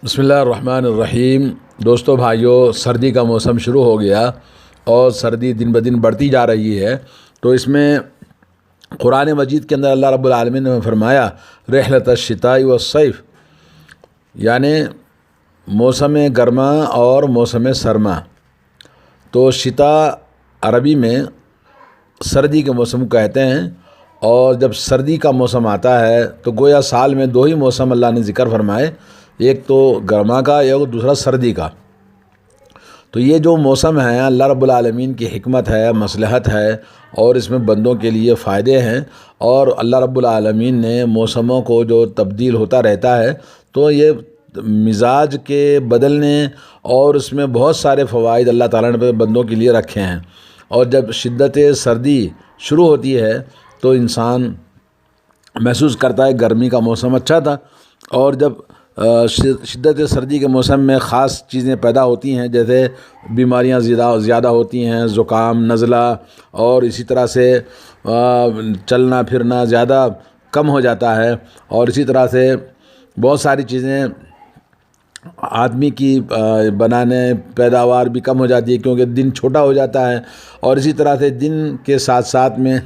بسم اللہ الرحمن الرحیم۔ دوستو بھائیو، سردی کا موسم شروع ہو گیا اور سردی دن بدن بڑھتی جا رہی ہے۔ تو اس میں قرآن مجید کے اندر اللہ رب العالمین نے فرمایا رحلۃ الشتاء والصیف، یعنی موسم گرما اور موسم سرما۔ تو شتاء عربی میں سردی کے موسم کو کہتے ہیں، اور جب سردی کا موسم آتا ہے تو گویا سال میں دو ہی موسم اللہ نے ذکر فرمائے، ایک تو گرما کا یا دوسرا سردی کا۔ تو یہ جو موسم ہے اللہ رب العالمین کی حکمت ہے، مصلحت ہے، اور اس میں بندوں کے لیے فائدے ہیں۔ اور اللہ رب العالمین نے موسموں کو جو تبدیل ہوتا رہتا ہے تو یہ مزاج کے بدلنے اور اس میں بہت سارے فوائد اللہ تعالیٰ نے بندوں کے لیے رکھے ہیں۔ اور جب شدت سردی شروع ہوتی ہے تو انسان محسوس کرتا ہے گرمی کا موسم اچھا تھا، اور جب شدت سردی کے موسم میں خاص چیزیں پیدا ہوتی ہیں، جیسے بیماریاں زیادہ ہوتی ہیں، زکام، نزلہ، اور اسی طرح سے چلنا پھرنا زیادہ کم ہو جاتا ہے، اور اسی طرح سے بہت ساری چیزیں آدمی کی بنانے پیداوار بھی کم ہو جاتی ہے، کیونکہ دن چھوٹا ہو جاتا ہے۔ اور اسی طرح سے دن کے ساتھ ساتھ میں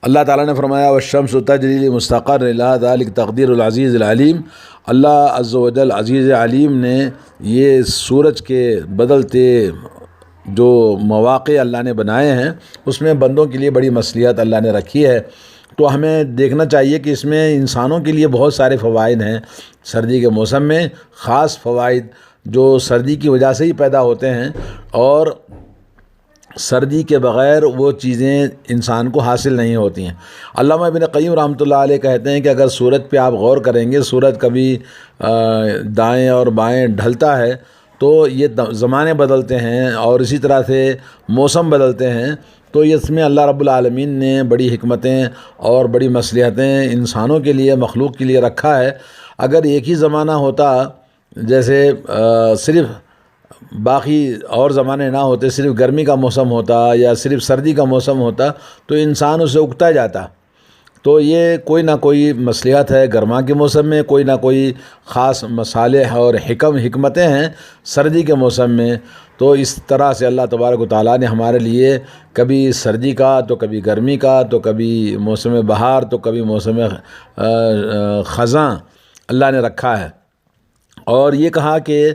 اللہ تعالیٰ نے فرمایا والشمس تجری لمستقر لہا ذلک تقدیر العزیز العلیم۔ اللہ عز و جل عزیز علیم نے یہ سورج کے بدلتے جو مواقع اللہ نے بنائے ہیں اس میں بندوں کے لیے بڑی مصلحت اللہ نے رکھی ہے۔ تو ہمیں دیکھنا چاہیے کہ اس میں انسانوں کے لیے بہت سارے فوائد ہیں۔ سردی کے موسم میں خاص فوائد جو سردی کی وجہ سے ہی پیدا ہوتے ہیں، اور سردی کے بغیر وہ چیزیں انسان کو حاصل نہیں ہوتی ہیں۔ علامہ ابن قیم رحمۃ اللہ علیہ کہتے ہیں کہ اگر سورج پہ آپ غور کریں گے، سورج کبھی دائیں اور بائیں ڈھلتا ہے تو یہ زمانے بدلتے ہیں، اور اسی طرح سے موسم بدلتے ہیں۔ تو اس میں اللہ رب العالمین نے بڑی حکمتیں اور بڑی مصلحتیں انسانوں کے لیے، مخلوق کے لیے رکھا ہے۔ اگر ایک ہی زمانہ ہوتا، جیسے صرف باقی اور زمانے نہ ہوتے، صرف گرمی کا موسم ہوتا یا صرف سردی کا موسم ہوتا تو انسان اسے اکتا جاتا۔ تو یہ کوئی نہ کوئی مصلحت ہے گرما کے موسم میں، کوئی نہ کوئی خاص مصالح اور حکمتیں ہیں سردی کے موسم میں۔ تو اس طرح سے اللہ تبارک و تعالیٰ نے ہمارے لیے کبھی سردی کا، تو کبھی گرمی کا، تو کبھی موسم بہار، تو کبھی موسم خزاں اللہ نے رکھا ہے۔ اور یہ کہا کہ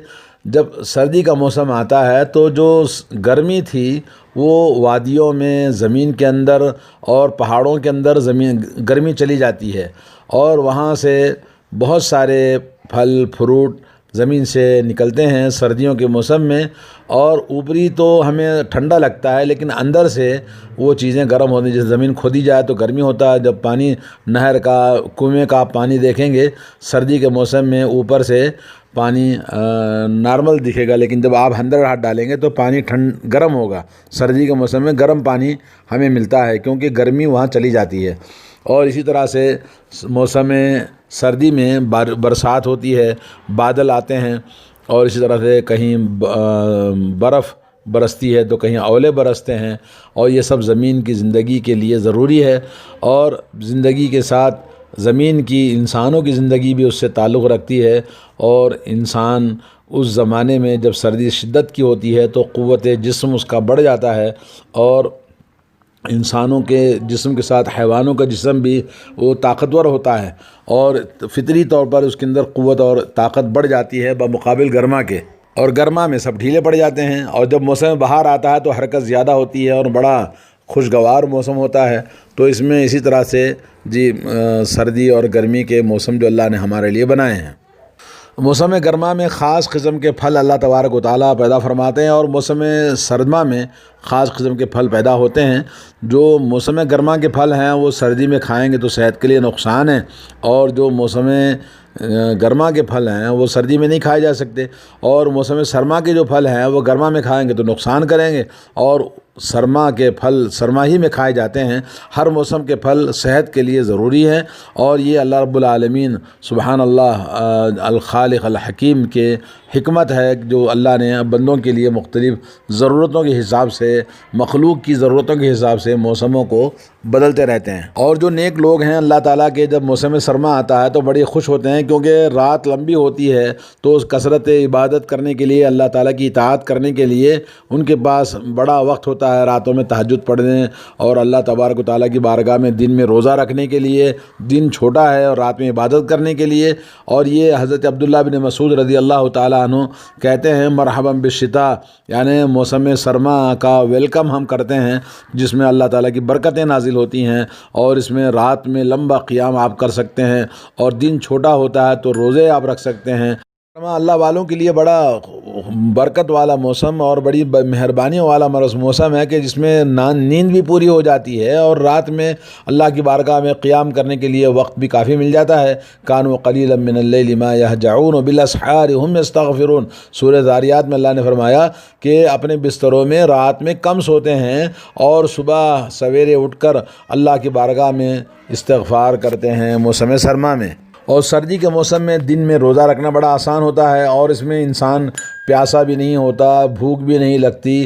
جب سردی کا موسم آتا ہے تو جو گرمی تھی وہ وادیوں میں، زمین کے اندر اور پہاڑوں کے اندر گرمی چلی جاتی ہے، اور وہاں سے بہت سارے پھل فروٹ زمین سے نکلتے ہیں سردیوں کے موسم میں، اور اوپری تو ہمیں ٹھنڈا لگتا ہے لیکن اندر سے وہ چیزیں گرم ہوتی ہیں۔ جیسے زمین کھودی جائے تو گرمی ہوتا ہے، جب پانی نہر کا، کنویں کا آپ پانی دیکھیں گے سردی کے موسم میں اوپر سے پانی نارمل دکھے گا، لیکن جب آپ اندر ہاتھ ڈالیں گے تو پانی گرم ہوگا۔ سردی کے موسم میں گرم پانی ہمیں ملتا ہے کیونکہ گرمی وہاں چلی جاتی ہے۔ اور اسی طرح سے موسم سردی میں برسات ہوتی ہے، بادل آتے ہیں، اور اسی طرح سے کہیں برف برستی ہے تو کہیں اولے برستے ہیں، اور یہ سب زمین کی زندگی کے لیے ضروری ہے۔ اور زندگی کے ساتھ زمین کی، انسانوں کی زندگی بھی اس سے تعلق رکھتی ہے۔ اور انسان اس زمانے میں جب سردی شدت کی ہوتی ہے تو قوت جسم اس کا بڑھ جاتا ہے، اور انسانوں کے جسم کے ساتھ حیوانوں کا جسم بھی وہ طاقتور ہوتا ہے، اور فطری طور پر اس کے اندر قوت اور طاقت بڑھ جاتی ہے بمقابل گرما کے۔ اور گرما میں سب ڈھیلے پڑ جاتے ہیں، اور جب موسم بہار آتا ہے تو حرکت زیادہ ہوتی ہے اور بڑا خوشگوار موسم ہوتا ہے۔ تو اس میں اسی طرح سے سردی اور گرمی کے موسم جو اللہ نے ہمارے لیے بنائے ہیں۔ موسم گرما میں خاص قسم کے پھل اللہ تبارک و تعالیٰ پیدا فرماتے ہیں، اور موسم سرما میں خاص قسم کے پھل پیدا ہوتے ہیں۔ جو موسم گرما کے پھل ہیں وہ سردی میں کھائیں گے تو صحت کے لیے نقصان ہے، اور جو موسم گرما کے پھل ہیں وہ سردی میں نہیں کھائے جا سکتے، اور موسم سرما کے جو پھل ہیں وہ گرما میں کھائیں گے تو نقصان کریں گے، اور سرما کے پھل سرما ہی میں کھائے جاتے ہیں۔ ہر موسم کے پھل صحت کے لیے ضروری ہیں، اور یہ اللہ رب العالمین سبحان اللہ الخالق الحکیم کے حکمت ہے جو اللہ نے بندوں کے لیے مختلف ضرورتوں کے حساب سے، مخلوق کی ضرورتوں کے حساب سے موسموں کو بدلتے رہتے ہیں۔ اور جو نیک لوگ ہیں اللہ تعالیٰ کے، جب موسم سرما آتا ہے تو بڑے خوش ہوتے ہیں، کیونکہ رات لمبی ہوتی ہے تو اس کثرت عبادت کرنے کے لیے، اللہ تعالیٰ کی اطاعت کرنے کے لیے ان کے پاس بڑا وقت ہوتا ہے راتوں میں تہجد پڑھنے اور اللہ تبارک و تعالیٰ کی بارگاہ میں دن میں روزہ رکھنے کے لیے۔ دن چھوٹا ہے اور رات میں عبادت کرنے کے لیے۔ اور یہ حضرت عبداللہ بن مسعود رضی اللہ تعالیٰ عنہ کہتے ہیں مرحبا بالشتاء، یعنی موسم سرما کا ویلکم ہم کرتے ہیں، جس میں اللہ تعالیٰ کی برکتیں نازل ہوتی ہیں، اور اس میں رات میں لمبا قیام آپ کر سکتے ہیں، اور دن چھوٹا ہوتا ہے تو روزے آپ رکھ سکتے ہیں۔ اللہ والوں کے لیے بڑا برکت والا موسم اور بڑی مہربانی والا موسم ہے کہ جس میں نیند بھی پوری ہو جاتی ہے، اور رات میں اللہ کی بارگاہ میں قیام کرنے کے لیے وقت بھی کافی مل جاتا ہے۔ کانوا قلیلا من اللیل ما یہجعون وبالاسحار هم یستغفرون، سورہ ذاریات میں اللہ نے فرمایا کہ اپنے بستروں میں رات میں کم سوتے ہیں اور صبح سویرے اٹھ کر اللہ کی بارگاہ میں استغفار کرتے ہیں موسم سرما میں۔ اور سردی کے موسم میں دن میں روزہ رکھنا بڑا آسان ہوتا ہے، اور اس میں انسان پیاسا بھی نہیں ہوتا، بھوک بھی نہیں لگتی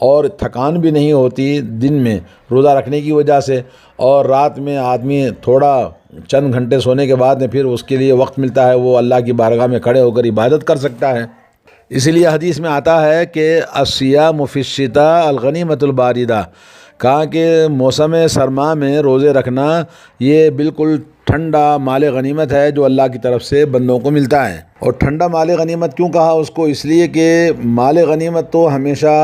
اور تھکان بھی نہیں ہوتی دن میں روزہ رکھنے کی وجہ سے۔ اور رات میں آدمی تھوڑا چند گھنٹے سونے کے بعد میں پھر اس کے لیے وقت ملتا ہے، وہ اللہ کی بارگاہ میں کھڑے ہو کر عبادت کر سکتا ہے۔ اسی لیے حدیث میں آتا ہے کہ الصیام فی الشتاء الغنیمۃ الباردہ، کہا کہ موسم سرما میں روزے رکھنا یہ بالکل ٹھنڈا مال غنیمت ہے جو اللہ کی طرف سے بندوں کو ملتا ہے۔ اور ٹھنڈا مال غنیمت کیوں کہا اس کو؟ اس لیے کہ مال غنیمت تو ہمیشہ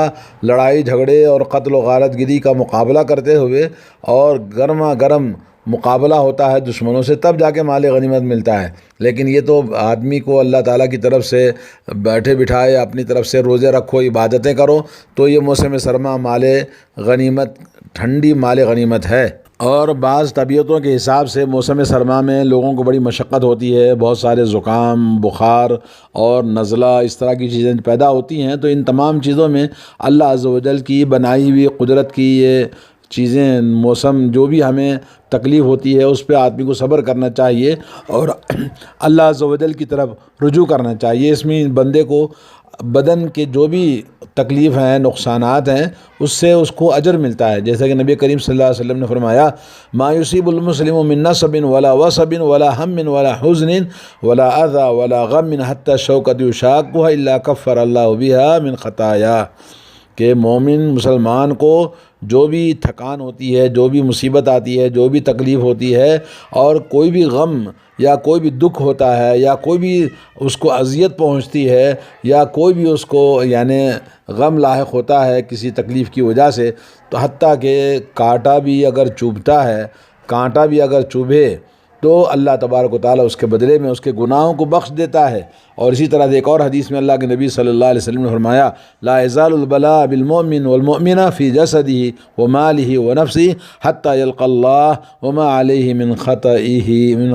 لڑائی جھگڑے اور قتل و غارت گری کا مقابلہ کرتے ہوئے اور گرما گرم مقابلہ ہوتا ہے دشمنوں سے، تب جا کے مال غنیمت ملتا ہے۔ لیکن یہ تو آدمی کو اللہ تعالیٰ کی طرف سے بیٹھے بٹھائے اپنی طرف سے روزے رکھو، عبادتیں کرو، تو یہ موسم سرما مال غنیمت، ٹھنڈی مال غنیمت ہے۔ اور بعض طبیعتوں کے حساب سے موسم سرما میں لوگوں کو بڑی مشقت ہوتی ہے، بہت سارے زکام، بخار اور نزلہ اس طرح کی چیزیں پیدا ہوتی ہیں، تو ان تمام چیزوں میں اللہ عز و جل کی بنائی ہوئی قدرت کی یہ چیزیں، موسم جو بھی ہمیں تکلیف ہوتی ہے اس پہ آدمی کو صبر کرنا چاہیے اور اللہ عز و جل کی طرف رجوع کرنا چاہیے۔ اس میں بندے کو بدن کے جو بھی تکلیف ہیں، نقصانات ہیں، اس سے اس کو اجر ملتا ہے، جیسا کہ نبی کریم صلی اللہ علیہ وسلم نے فرمایا ما یصیب المسلم من نصب ولا وصب ولا ہم ولا حزن ولا اذى ولا غم حتى الشوكة يشاقها الا كفر الله بها من خطاياه، کہ مومن مسلمان کو جو بھی تھکان ہوتی ہے، جو بھی مصیبت آتی ہے، جو بھی تکلیف ہوتی ہے، اور کوئی بھی غم یا کوئی بھی دکھ ہوتا ہے یا کوئی بھی اس کو اذیت پہنچتی ہے یا کوئی بھی اس کو یعنی غم لاحق ہوتا ہے کسی تکلیف کی وجہ سے، تو حتیٰ کہ کانٹا بھی اگر چبھتا ہے، کانٹا بھی اگر چبھے تو اللہ تبارک و تعالیٰ اس کے بدلے میں اس کے گناہوں کو بخش دیتا ہے۔ اور اسی طرح ایک اور حدیث میں اللہ کے نبی صلی اللہ علیہ وسلم نے فرمایا لا یزال البلاء بالمؤمن والمؤمنہ فی جسدہ ومالہ ونفسہ حتی یلقى اللہ وما علیہ من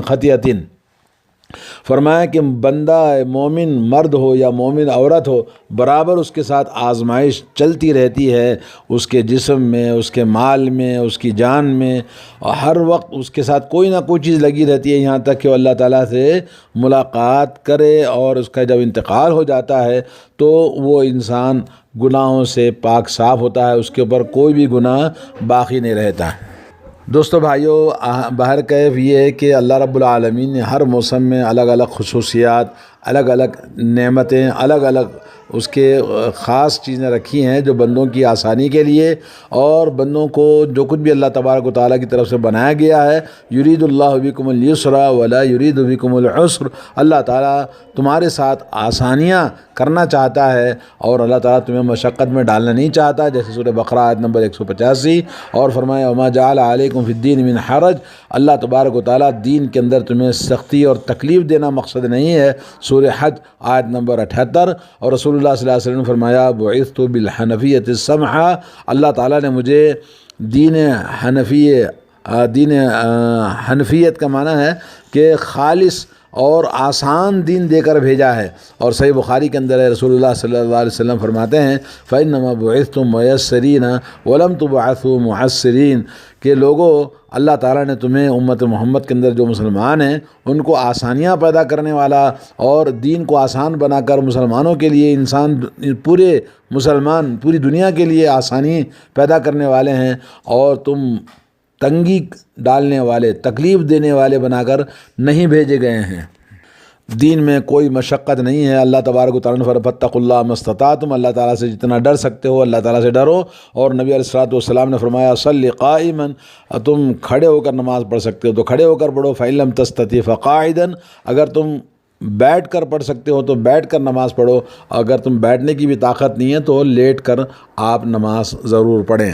خطیۃ، فرمایا کہ بندہ مومن مرد ہو یا مومن عورت ہو، برابر اس کے ساتھ آزمائش چلتی رہتی ہے، اس کے جسم میں، اس کے مال میں، اس کی جان میں، ہر وقت اس کے ساتھ کوئی نہ کوئی چیز لگی رہتی ہے، یہاں تک کہ وہ اللہ تعالیٰ سے ملاقات کرے اور اس کا جب انتقال ہو جاتا ہے تو وہ انسان گناہوں سے پاک صاف ہوتا ہے، اس کے اوپر کوئی بھی گناہ باقی نہیں رہتا ہے۔ دوستو بھائیو، بہر کیف یہ ہے کہ اللہ رب العالمین نے ہر موسم میں الگ الگ خصوصیات، الگ الگ نعمتیں، الگ الگ اس کے خاص چیزیں رکھی ہیں جو بندوں کی آسانی کے لیے، اور بندوں کو جو کچھ بھی اللہ تبارک و تعالیٰ کی طرف سے بنایا گیا ہے، یرید اللہ بکم اليسر ولا یرید بکم العسر، اللہ تعالیٰ تمہارے ساتھ آسانیاں کرنا چاہتا ہے اور اللہ تعالیٰ تمہیں مشقت میں ڈالنا نہیں چاہتا، جیسے سورہ بقرہ آیت نمبر 185، اور فرمایا وما جعل علیکم فی الدین من حرج، اللہ تبارک و تعالیٰ دین کے اندر تمہیں سختی اور تکلیف دینا مقصد نہیں ہے، سورہ حج آیت نمبر 78، اور رسول اللہ صلی اللہ علیہ وسلم نے فرمایا بعثت بالحنفیۃ السمحہ، اللہ تعالیٰ نے مجھے دین حنفیت کا معنی ہے کہ خالص اور آسان دین دے کر بھیجا ہے۔ اور صحیح بخاری کے اندر ہے، رسول اللہ صلی اللہ علیہ وسلم فرماتے ہیں فَإِنَّمَا بُعِثْتُم مُيَسِّرِينَ وَلَمْ تُبْعَثُوا مُعَسِّرِينَ، کہ لوگوں اللہ تعالیٰ نے تمہیں امت محمد کے اندر جو مسلمان ہیں ان کو آسانیاں پیدا کرنے والا اور دین کو آسان بنا کر مسلمانوں کے لیے، انسان پورے مسلمان پوری دنیا کے لیے آسانی پیدا کرنے والے ہیں، اور تم تنگی ڈالنے والے، تکلیف دینے والے بنا کر نہیں بھیجے گئے ہیں۔ دین میں کوئی مشقت نہیں ہے۔ اللہ تبارک و تعالیٰ نے فرمایا فَاتَّقُوا اللَّهَ مَا اسْتَطَعْتُمْ، اللہ تعالیٰ سے جتنا ڈر سکتے ہو اللہ تعالیٰ سے ڈرو۔ اور نبی علیہ الصلوۃ والسلام نے فرمایا صلی قائما، تم کھڑے ہو کر نماز پڑھ سکتے ہو تو کھڑے ہو کر پڑھو، فَإِن لَّمْ تَسْتَطِعْ فَقَاعِدًا، اگر تم بیٹھ کر پڑھ سکتے ہو تو بیٹھ کر نماز پڑھو، اگر تم بیٹھنے کی بھی طاقت نہیں ہے تو لیٹ کر آپ نماز ضرور پڑھیں۔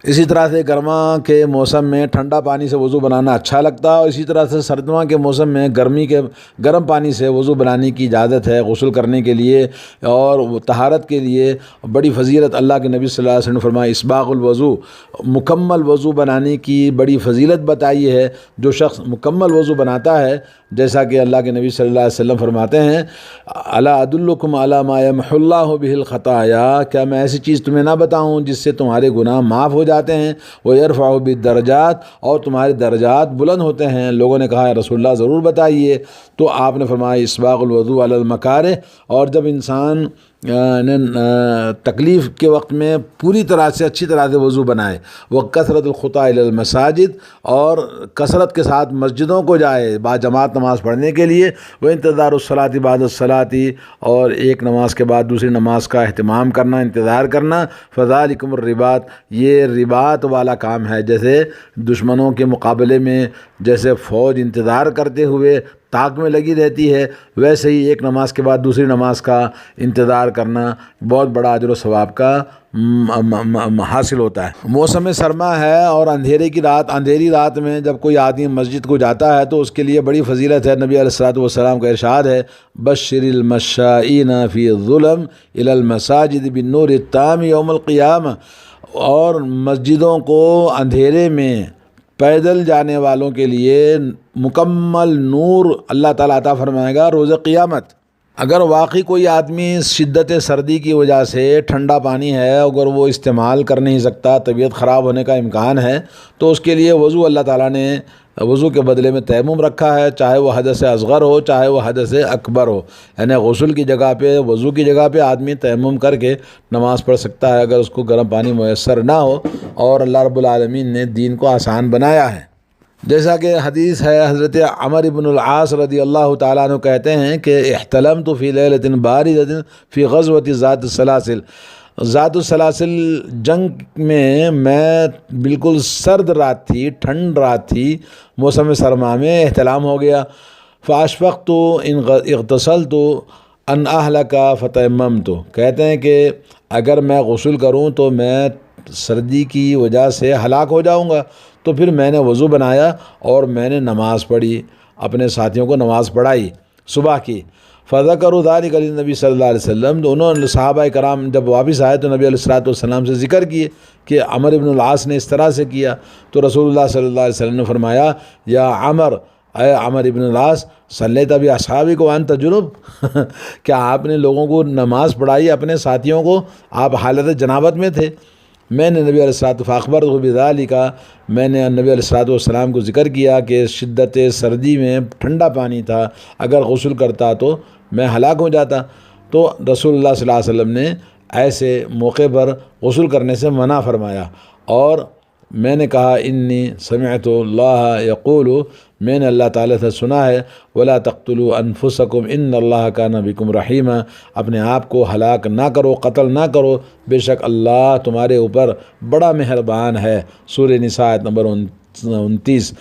اسی طرح سے گرما کے موسم میں ٹھنڈا پانی سے وضو بنانا اچھا لگتا ہے، اور اسی طرح سے سردیوں کے موسم میں گرمی کے گرم پانی سے وضو بنانے کی اجازت ہے غسل کرنے کے لیے اور طہارت کے لیے۔ بڑی فضیلت اللہ کے نبی صلی اللہ علیہ وسلم نے فرمایا اسباغ الوضو، مکمل وضو بنانے کی بڑی فضیلت بتائی ہے۔ جو شخص مکمل وضو بناتا ہے، جیسا کہ اللہ کے نبی صلی اللہ علیہ وسلم فرماتے ہیں الا ادلکم علی ما یمحو اللہ بہ الخطایا، کیا میں ایسی چیز تمہیں نہ بتاؤں جس سے تمہارے گناہ معاف ہو جاتے ہیں، ویرفع بالدرجات، اور تمہارے درجات بلند ہوتے ہیں۔ لوگوں نے کہا رسول اللہ ضرور بتائیے، تو آپ نے فرمایا اسباغ الوضو علی المکارہ، اور جب انسان تکلیف کے وقت میں پوری طرح سے اچھی طرح سے وضو بنائے، وہ کثرت الخطا الی المساجد، اور کثرت کے ساتھ مسجدوں کو جائے با جماعت نماز پڑھنے کے لیے، وہ انتظار الصلاۃ بعد الصلاۃ، اور ایک نماز کے بعد دوسری نماز کا اہتمام کرنا، انتظار کرنا، فذالکم الرباط، یہ رباط والا کام ہے۔ جیسے دشمنوں کے مقابلے میں جیسے فوج انتظار کرتے ہوئے طاق میں لگی رہتی ہے، ویسے ہی ایک نماز کے بعد دوسری نماز کا انتظار کرنا بہت بڑا اجر و ثواب کا حاصل ہوتا ہے۔ موسم سرما ہے اور اندھیری رات میں جب کوئی آدمی مسجد کو جاتا ہے تو اس کے لیے بڑی فضیلت ہے۔ نبی علیہ الصلوۃ والسلام کا ارشاد ہے بشر المشائین فی الظلم الی المساجد بالنور التام یوم القیامہ، اور مسجدوں کو اندھیرے میں پیدل جانے والوں کے لیے مکمل نور اللہ تعالیٰ عطا فرمائے گا روز قیامت۔ اگر واقعی کوئی آدمی شدت سردی کی وجہ سے ٹھنڈا پانی ہے اگر وہ استعمال کر نہیں سکتا، طبیعت خراب ہونے کا امکان ہے، تو اس کے لیے وضو اللہ تعالیٰ نے وضو کے بدلے میں تیمم رکھا ہے، چاہے وہ حدث اصغر ہو چاہے وہ حدث اکبر ہو، یعنی غسل کی جگہ پہ وضو کی جگہ پہ آدمی تیمم کر کے نماز پڑھ سکتا ہے اگر اس کو گرم پانی میسر نہ ہو، اور اللہ رب العالمین نے دین کو آسان بنایا ہے۔ جیسا کہ حدیث ہے، حضرت عمر بن العاص رضی اللہ تعالیٰ عنہ کہتے ہیں کہ احتلمت فی لیلۃ باردۃ فی غزوۃ ذات السلاسل، ذات السلاسل جنگ میں بالکل سرد رات تھی، ٹھنڈ رات تھی، موسم سرما میں احتلام ہو گیا، فاشفقت ان اغتسلت ان اہلک فتیممت، کہتے ہیں کہ اگر میں غسل کروں تو میں سردی کی وجہ سے ہلاک ہو جاؤں گا، تو پھر میں نے وضو بنایا اور میں نے نماز پڑھی، اپنے ساتھیوں کو نماز پڑھائی صبح کی۔ فذکروا ذلک للنبی صلی اللہ علیہ وسلم، تو انہوں نے صحابہ کرام جب واپس آئے تو نبی علیہ الصلوۃ والسلام سے ذکر کیے کہ عمر بن العاص نے اس طرح سے کیا، تو رسول اللہ صلی اللہ علیہ وسلم نے فرمایا یا عمر، اے عمر بن العاص، صلیت باصحابک وانت جنب، کیا آپ نے لوگوں کو نماز پڑھائی اپنے ساتھیوں کو، آپ حالت جنابت میں تھے؟ میں نے نبی علیہ الصلوۃ فاخبرتہ بذالک، میں نے نبی علیہ الصلوۃ والسلام کو ذکر کیا کہ شدت سردی میں ٹھنڈا پانی تھا، اگر غسل کرتا تو میں ہلاک ہو جاتا، تو رسول اللہ صلی اللہ علیہ وسلم نے ایسے موقع پر غسل کرنے سے منع فرمایا۔ اور میں نے کہا انی سمعت اللہ یقول، میں نے اللہ تعالیٰ سے سنا ہے ولا تقتلوا انفسکم ان اللہ کان بکم رحیما، اپنے آپ کو ہلاک نہ کرو، قتل نہ کرو، بے شک اللہ تمہارے اوپر بڑا مہربان ہے، سورہ نساء آیت نمبر 29۔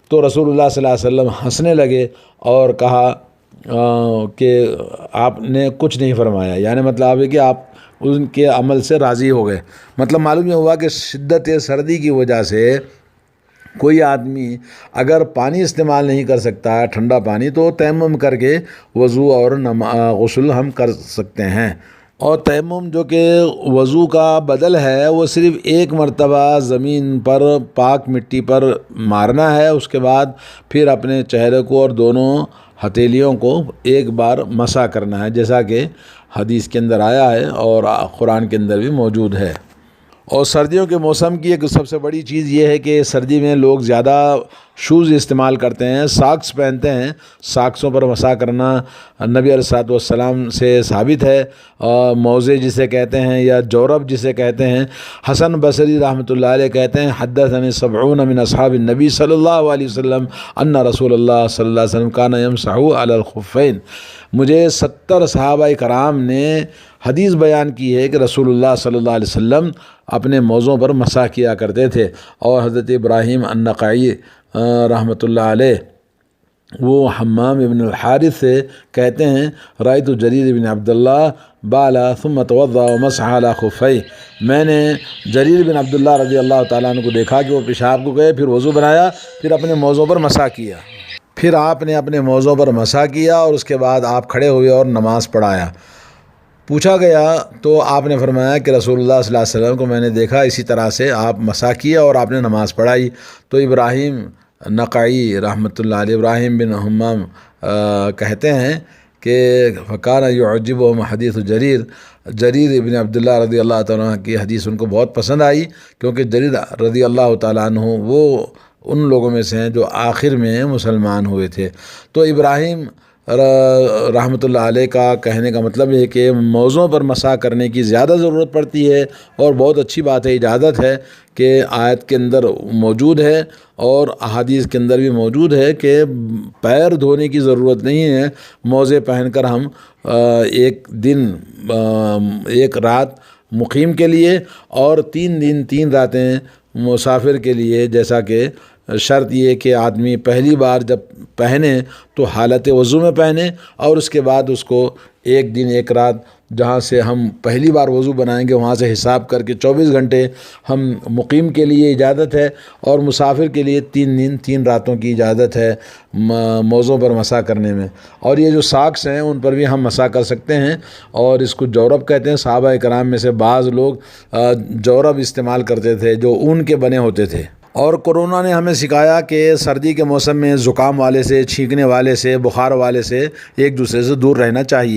تو رسول اللہ صلی اللہ علیہ وسلم ہنسنے لگے اور کہا کہ آپ نے کچھ نہیں فرمایا، یعنی مطلب ہے کہ آپ ان کے عمل سے راضی ہو گئے۔ مطلب معلوم یہ ہوا کہ شدت سردی کی وجہ سے کوئی آدمی اگر پانی استعمال نہیں کر سکتا ہے ٹھنڈا پانی، تو تیمم کر کے وضو اور غسل ہم کر سکتے ہیں۔ اور تیمم جو کہ وضو کا بدل ہے، وہ صرف ایک مرتبہ زمین پر پاک مٹی پر مارنا ہے، اس کے بعد پھر اپنے چہرے کو اور دونوں ہتھیلیوں کو ایک بار مسح کرنا ہے، جیسا کہ حدیث کے اندر آیا ہے اور قرآن کے اندر بھی موجود ہے۔ اور سردیوں کے موسم کی ایک سب سے بڑی چیز یہ ہے کہ سردی میں لوگ زیادہ شوز استعمال کرتے ہیں، ساکس پہنتے ہیں۔ ساکسوں پر مسح کرنا نبی علیہ الصلوۃ والسلام سے ثابت ہے۔ اور موزے جسے کہتے ہیں یا جورب جسے کہتے ہیں، حسن بصری رحمۃ اللہ علیہ کہتے ہیں حدثنی 70 من اصحاب النبی صلی اللہ علیہ وسلم ان رسول اللہ صلی اللہ علیہ وسلم کان یمسح علی الخفین۔ مجھے 70 صحابہ کرام نے حدیث بیان کی ہے کہ رسول اللہ صلی اللہ علیہ وسلم اپنے موزوں پر مسح کیا کرتے تھے۔ اور حضرت ابراہیم النخعی رحمۃ اللہ علیہ وہ حمام ابن الحارث سے کہتے ہیں رأیت جریر بن عبداللہ بالا ثم توضأ ومسح علی خفیہ، میں نے جریر بن عبداللہ رضی اللہ تعالیٰ عنہ کو دیکھا کہ وہ پیشاب کو گئے، پھر وضو بنایا، پھر اپنے موزوں پر مسح کیا۔ پھر آپ نے اپنے موزوں پر مسح کیا اور اس کے بعد آپ کھڑے ہوئے اور نماز پڑھایا۔ پوچھا گیا تو آپ نے فرمایا کہ رسول اللہ صلی اللہ علیہ وسلم کو میں نے دیکھا اسی طرح سے آپ مسح کیا اور آپ نے نماز پڑھائی۔ تو ابراہیم نقعی رحمۃ اللہ علیہ، ابراہیم بن حمام کہتے ہیں کہ فکان یعجبہم حدیث جریر ابن عبداللہ رضی اللہ تعالیٰ عنہ کی حدیث ان کو بہت پسند آئی، کیونکہ جریر رضی اللہ تعالیٰ عنہ وہ ان لوگوں میں سے ہیں جو آخر میں مسلمان ہوئے تھے۔ تو ابراہیم رحمۃ اللہ علیہ کا کہنے کا مطلب ہے کہ موزوں پر مسح کرنے کی زیادہ ضرورت پڑتی ہے، اور بہت اچھی بات ہے، اجازت ہے کہ آیت کے اندر موجود ہے اور احادیث کے اندر بھی موجود ہے کہ پیر دھونے کی ضرورت نہیں ہے۔ موزے پہن کر ہم ایک دن ایک رات مقیم کے لیے اور 3 دن 3 راتیں مسافر کے لیے، جیسا کہ شرط یہ کہ آدمی پہلی بار جب پہنے تو حالت وضو میں پہنے، اور اس کے بعد اس کو 1 دن 1 رات جہاں سے ہم پہلی بار وضو بنائیں گے وہاں سے حساب کر کے 24 گھنٹے ہم مقیم کے لیے اجازت ہے، اور مسافر کے لیے 3 دن 3 راتوں کی اجازت ہے موزوں پر مسح کرنے میں۔ اور یہ جو ساکس ہیں ان پر بھی ہم مسح کر سکتے ہیں، اور اس کو جورب کہتے ہیں۔ صحابہ کرام میں سے بعض لوگ جورب استعمال کرتے تھے جو اون کے بنے ہوتے تھے۔ اور کورونا نے ہمیں سکھایا کہ سردی کے موسم میں زکام والے سے، چھینکنے والے سے، بخار والے سے ایک دوسرے سے دور رہنا چاہیے۔